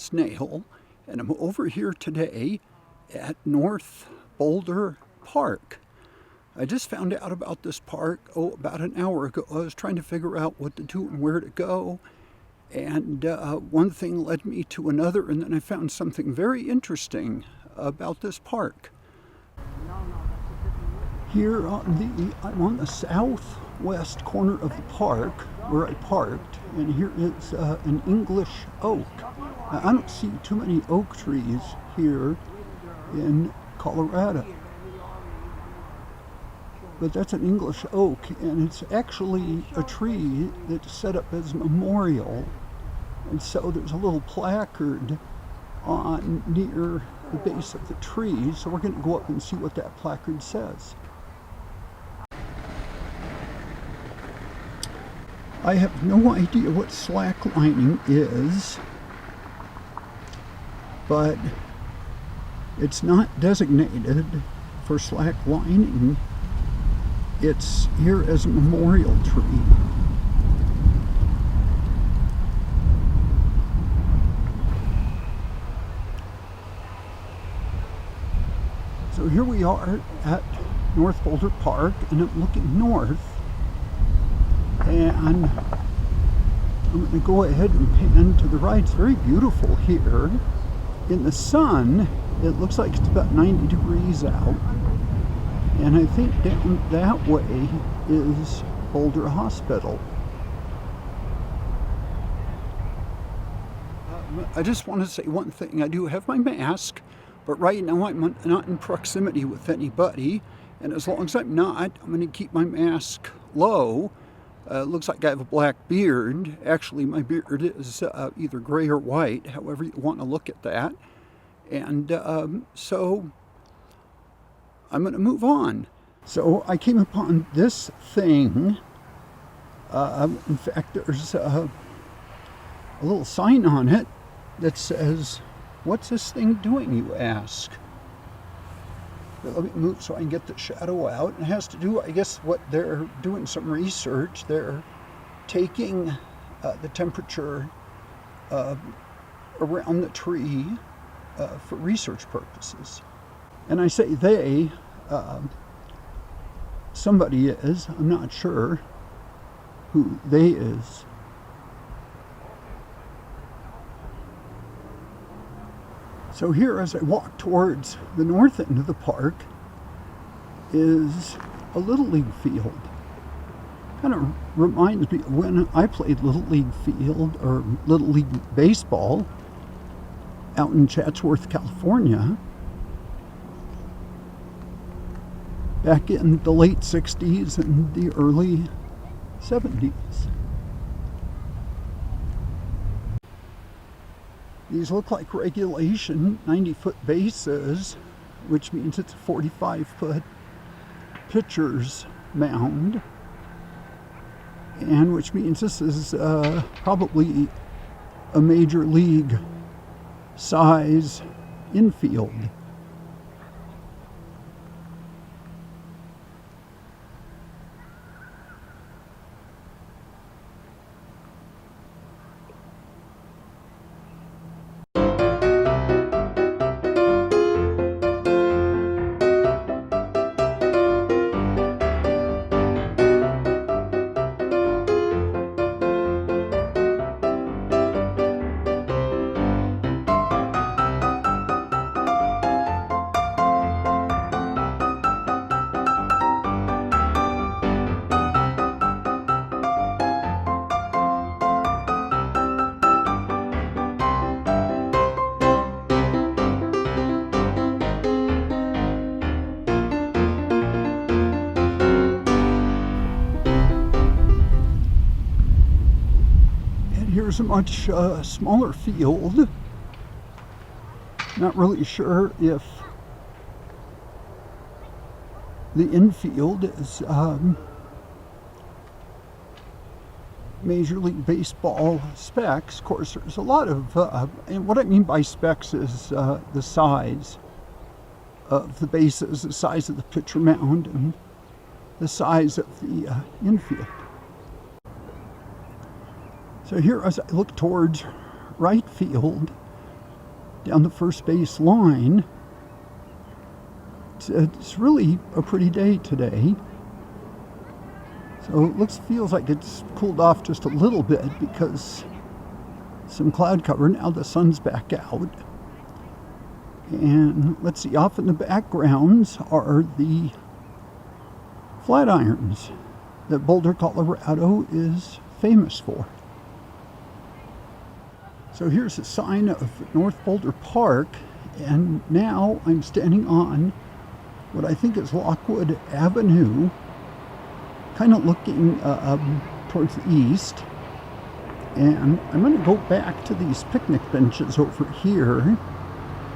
TheLastNail, and I'm over here today at North Boulder Park. I just found out about this park, about an hour ago. I was trying to figure out what to do and where to go, and one thing led me to another, and then I found something very interesting about this park. Here I'm on the southwest corner of the park where I parked, and here is an English oak. Now, I don't see too many oak trees here in Colorado, but that's an English oak, and it's actually a tree that's set up as a memorial, and so there's a little placard on near the base of the tree, so we're going to go up and see what that placard says. I have no idea what slacklining is, but it's not designated for slacklining. It's here as a memorial tree. So here we are at North Boulder Park, and I'm looking north, and I'm going to go ahead and pan to the right. It's very beautiful here. In the sun, it looks like it's about 90 degrees out, and I think down that way is Boulder Hospital. I just want to say one thing. I do have my mask, but right now I'm not in proximity with anybody, and as long as I'm not, I'm going to keep my mask low. It looks like I have a black beard. Actually, my beard is either gray or white, however you want to look at that. And so I'm going to move on. So I came upon this thing. In fact, there's a little sign on it that says, "What's this thing doing, you ask?" Let me move so I can get the shadow out. It has to do, I guess, what they're doing some research. They're taking the temperature around the tree for research purposes. And I say they, somebody is, I'm not sure who they is. So here, as I walk towards the north end of the park, is a Little League field. Kind of reminds me of when I played Little League field, or Little League baseball, out in Chatsworth, California, back in the late 60s and the early 70s. These look like regulation 90-foot bases, which means it's a 45-foot pitcher's mound, and which means this is probably a major league size infield. Here's a much smaller field. Not really sure if the infield is Major League Baseball specs. Of course, there's a lot of, and what I mean by specs is the size of the bases, the size of the pitcher mound, and the size of the infield. So here, as I look towards right field, down the first base line. It's really a pretty day today. So it feels like it's cooled off just a little bit because some cloud cover. Now the sun's back out. And let's see, off in the backgrounds are the Flatirons that Boulder, Colorado is famous for. So here's a sign of North Boulder Park, and now I'm standing on what I think is Lockwood Avenue, kind of looking towards the east. And I'm going to go back to these picnic benches over here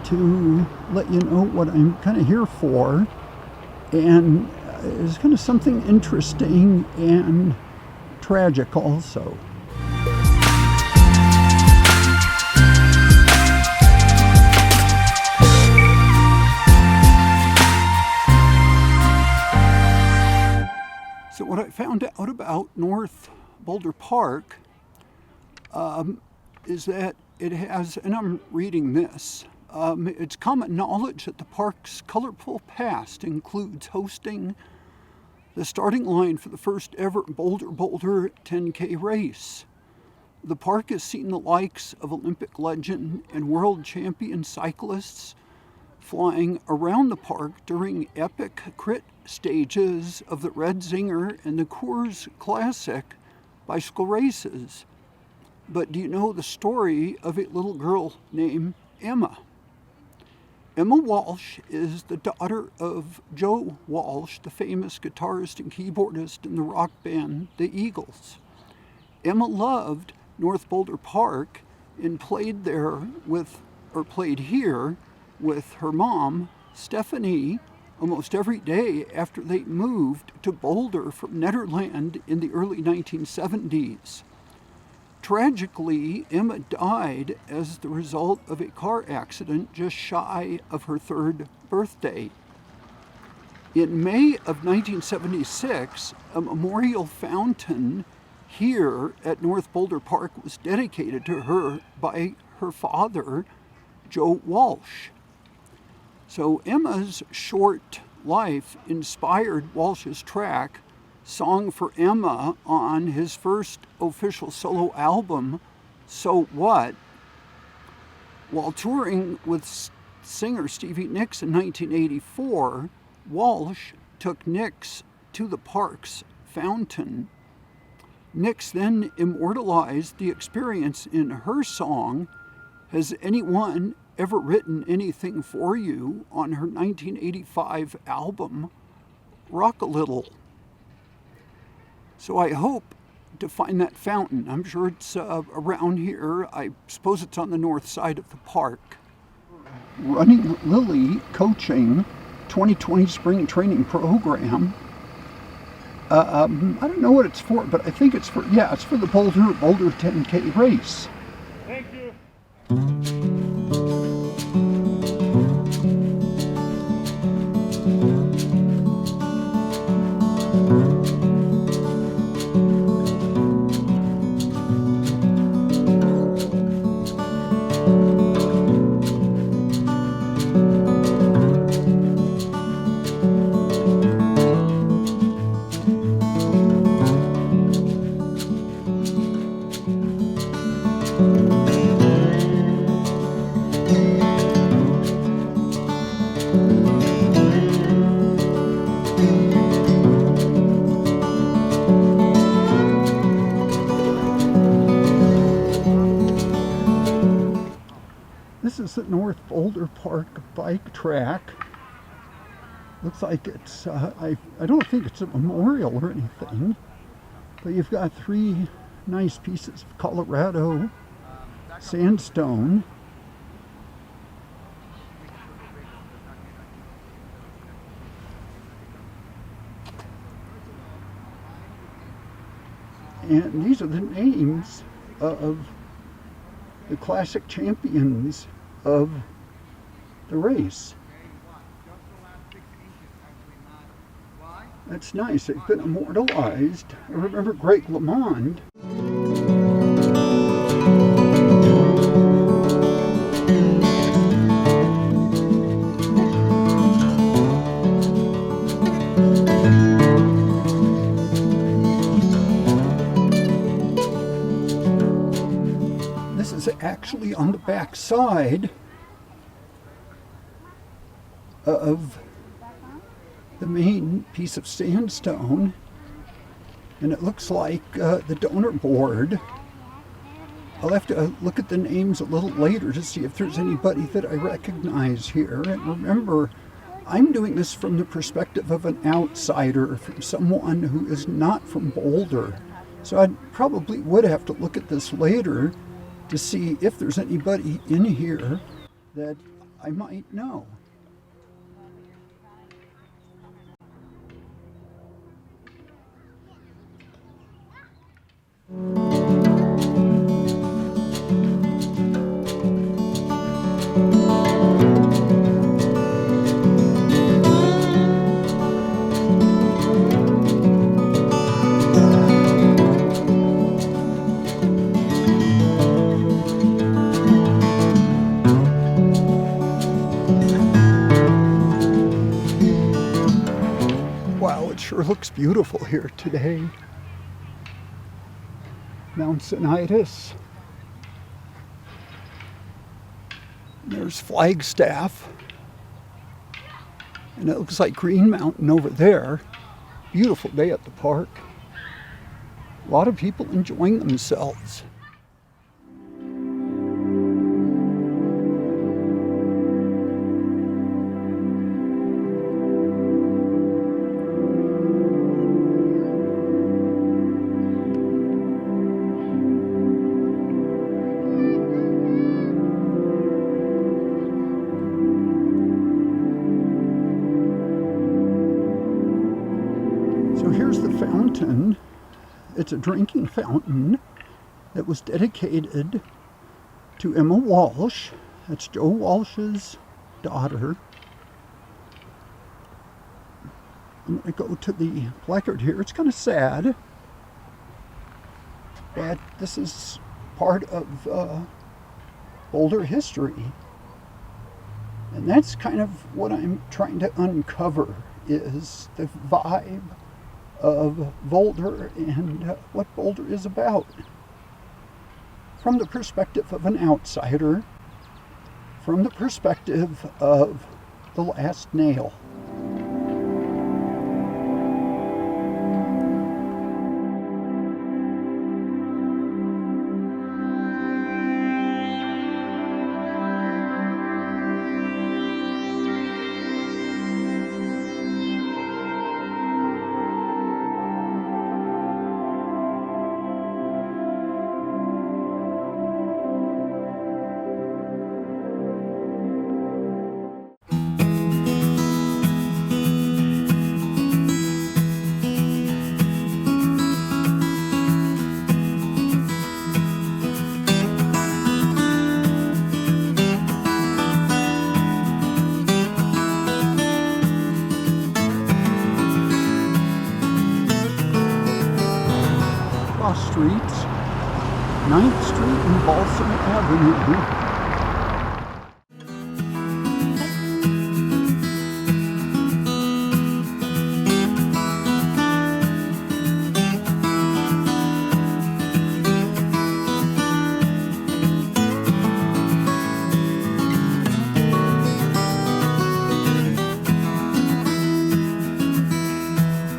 to let you know what I'm kind of here for. And it's kind of something interesting and tragic also. So what I found out about North Boulder Park is that it has, and I'm reading this, it's common knowledge that the park's colorful past includes hosting the starting line for the first ever Boulder 10K race. The park has seen the likes of Olympic legend and world champion cyclists flying around the park during epic crit stages of the Red Zinger and the Coors Classic bicycle races. But do you know the story of a little girl named Emma? Emma Walsh is the daughter of Joe Walsh, the famous guitarist and keyboardist in the rock band The Eagles. Emma loved North Boulder Park and played here with her mom, Stephanie, almost every day after they moved to Boulder from Nederland in the early 1970s. Tragically, Emma died as the result of a car accident just shy of her 3rd birthday. In May of 1976, a memorial fountain here at North Boulder Park was dedicated to her by her father, Joe Walsh. So Emma's short life inspired Walsh's track, Song for Emma, on his first official solo album, So What? While touring with singer Stevie Nicks in 1984, Walsh took Nicks to the park's fountain. Nicks then immortalized the experience in her song, Has Anyone Ever Written Anything For You, on her 1985 album, Rock a Little. So I hope to find that fountain. I'm sure it's around here. I suppose it's on the north side of the park. Running Lily Coaching 2020 Spring Training Program. I don't know what it's for, but I think it's for the Boulder 10K race. Thank you. This is the North Boulder Park bike track. Looks like it's, I don't think it's a memorial or anything, but you've got 3 nice pieces of Colorado sandstone. And these are the names of the classic champions of the race. That's nice. They've been immortalized. I remember Greg LeMond. back side of the main piece of sandstone, and it looks like the donor board. I'll have to look at the names a little later to see if there's anybody that I recognize here. And remember, I'm doing this from the perspective of an outsider, from someone who is not from Boulder. So I probably would have to look at this later to see if there's anybody in here that I might know. Sure looks beautiful here today. Mount Sinaitis. There's Flagstaff. And it looks like Green Mountain over there. Beautiful day at the park. A lot of people enjoying themselves. Fountain. It's a drinking fountain that was dedicated to Emma Walsh. That's Joe Walsh's daughter. I'm going to go to the placard here. It's kind of sad, but this is part of Boulder history. And that's kind of what I'm trying to uncover, is the vibe of Boulder and what Boulder is about. From the perspective of an outsider, from the perspective of the last nail. Streets, 9th Street and Balsam Avenue.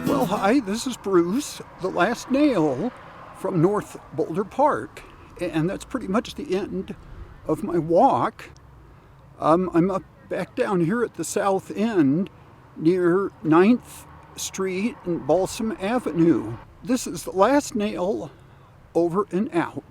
Well, hi, this is Bruce, the last nail, from North Boulder Park, and that's pretty much the end of my walk. I'm up back down here at the south end near 9th Street and Balsam Avenue. This is the last nail, over and out.